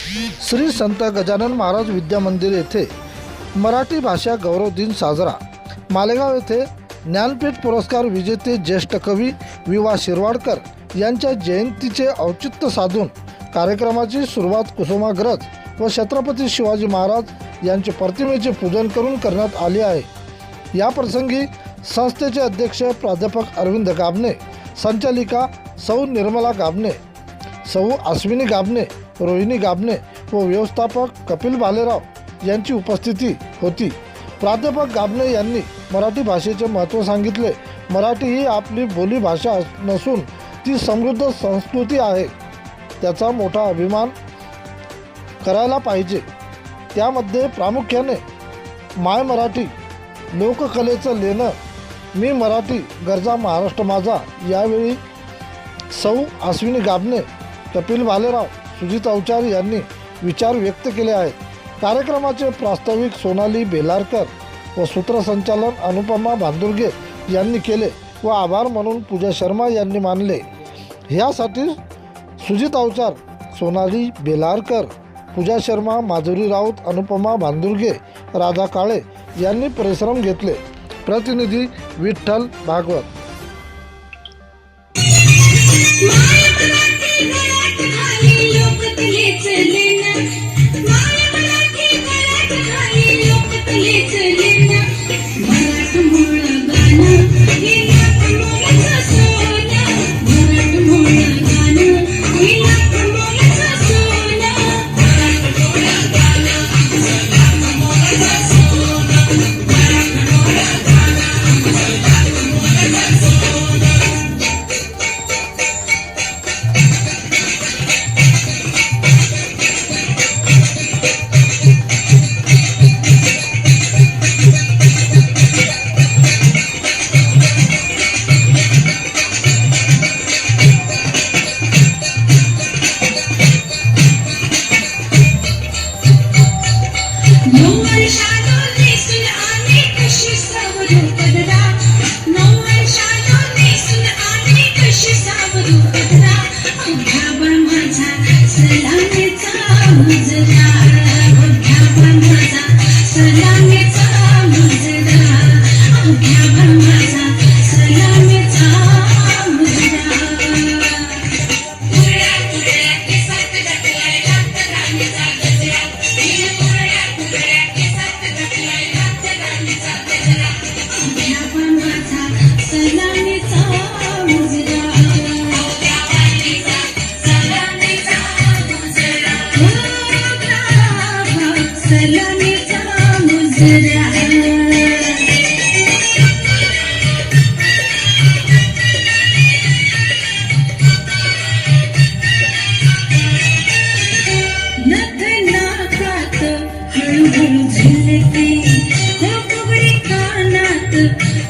श्री संत गजानन महाराज विद्या मंदिर येथे मराठी भाषा गौरव दिन साजरा। मालेगाव येथे ज्ञानपीठ पुरस्कार विजेते ज्येष्ठ कवी विवा शिरवाडकर यांच्या जयंतीचे औचित्य साधून कार्यक्रमाची सुरुवात कुसुमाग्रज व छत्रपती शिवाजी महाराज यांचे प्रतिमेचे पूजन करून करण्यात आले आहे। या प्रसंगी संस्थेचे अध्यक्ष प्राध्यापक अरविंद गाबणे, संचालिका सौ निर्मला गाबणे, सौ अश्विनी गाबणे, रोहिणी गाबणे व व्यवस्थापक कपिल भालेराव यांची उपस्थिती होती। प्राध्यापक गाबणे यांनी मराठी भाषेचे महत्त्व सांगितले। मराठी ही आपली बोली भाषा नसून ती समृद्ध संस्कृती आहे, त्याचा मोठा अभिमान करायला पाहिजे। त्यामध्ये प्रामुख्याने माय मराठी, लोककलेचं लेणं, मी मराठी, गरजा महाराष्ट्र माझा। यावेळी सौ अश्विनी गाबणे, कपिल भालेराव, सुजित अवचार यांनी विचार व्यक्त केले आहेत। कार्यक्रमाचे प्रास्ताविक सोनाली बेलारकर व सूत्रसंचालन अनुपमा भांदुर्गे यांनी केले व आभार म्हणून पूजा शर्मा यांनी मानले। ह्यासाठी सुजित अवचार, सोनाली बेलारकर, पूजा शर्मा, माधुरी राऊत, अनुपमा भांदुर्गे, राधा काळे यांनी परिश्रम घेतले। प्रतिनिधी विठ्ठल भागवत।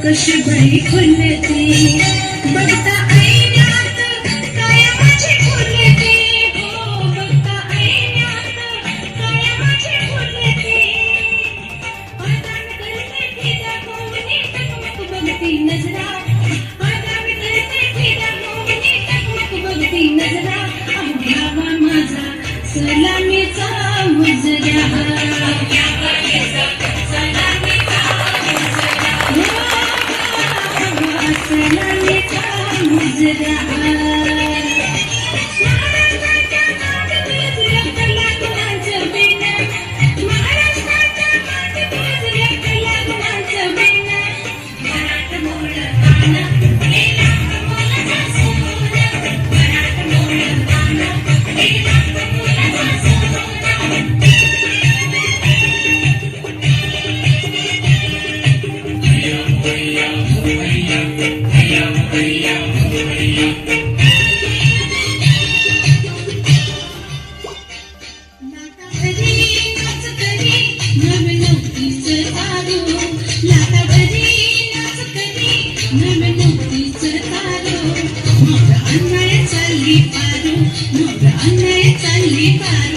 कशी बाई खुलते बघता ऐन्यात कायमाची खुलते, हो बघता ऐन्यात कायमाची खुलते। आदान करते फिदा कोणी टकमक बघती नजरा, आदान करते फिदा कोणी टकमक बघती नजरा। घ्यावा माझा सलामीचा मुजरा, अन्याय चालली पारो,